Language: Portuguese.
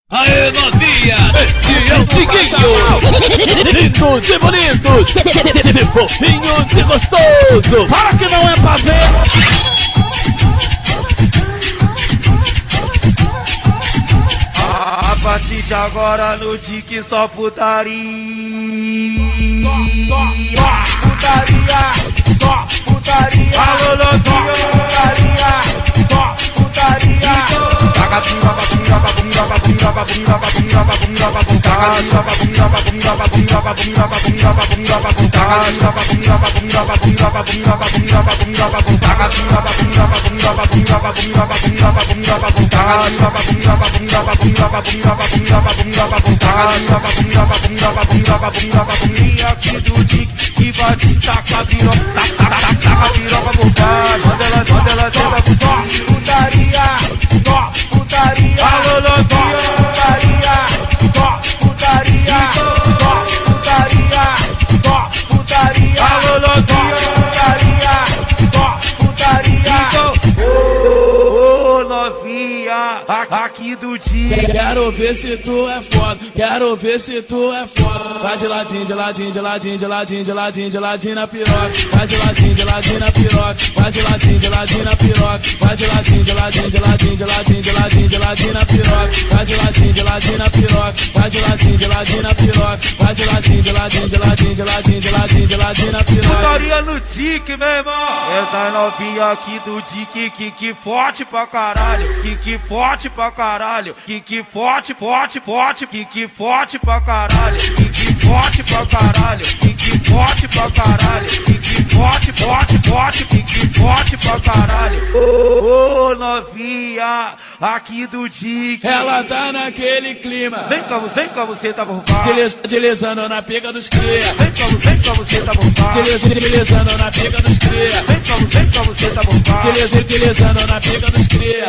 Aê novinha, esse é o Tiquinho. Lindo de bonito, de fofinho, de gostoso. Fala que não é pra ver. A partir de agora no Tique só putaria. Putaria, putaria. Alô, novinha, putaria, putaria. Taca piroca, piroca, piroca, piroca, piroca, piroca, piroca, taca piroca, piroca, piroca, piroca, piroca, piroca, piroca, taca piroca, piroca, piroca, piroca, piroca, piroca, piroca, taca piroca, piroca, piroca, piroca, piroca, piroca, piroca, taca piroca, piroca, piroca, piroca, piroca, piroca, piroca, taca piroca, piroca, piroca, piroca, piroca, piroca, aqui do Tique que vai te tacar piroca, taca piroca por baixo, manda ela joga pro top, putaria, putaria, alô novinha, putaria, putaria, putaria, putaria, alô novinha, putaria, ô novinha, aqui do Tique. Quero ver se tu é foda, quero ver se tu é foda. Vai de ladinho, de ladinho, de ladinho, de ladinho, de ladinho, de ladinho na piroca. Vai de ladinho, de ladinho na piroca. Vai de ladinho, de ladinho na piroca. Vai de ladinho, de ladinho, de ladinho, de ladinho, de ladinho, de ladinho na piroca. Vai de ladinho, de ladinho na piroca. Vai de ladinho, de ladinho na piroca. Vai de ladinho, de ladinho, de ladinho, de ladinho, de ladinho, de ladinho na piroca. Putaria no Tique, meu irmão. Essa novinha aqui do Tique, que forte pra caralho. Que forte pra caralho. Que forte, forte, forte. Que forte pra caralho. Que forte pra caralho. Que forte pra caralho. Que forte, forte, forte. Que forte pra caralho. Ô, novinha aqui do Tique. Ela tá naquele clima. Vem cá você tá bombado. Deslizando na pica dos cria. Vem cá você tá bombado. Deslizando na pica dos cria. Vem cá você tá bombado. Deslizando na pica dos cria.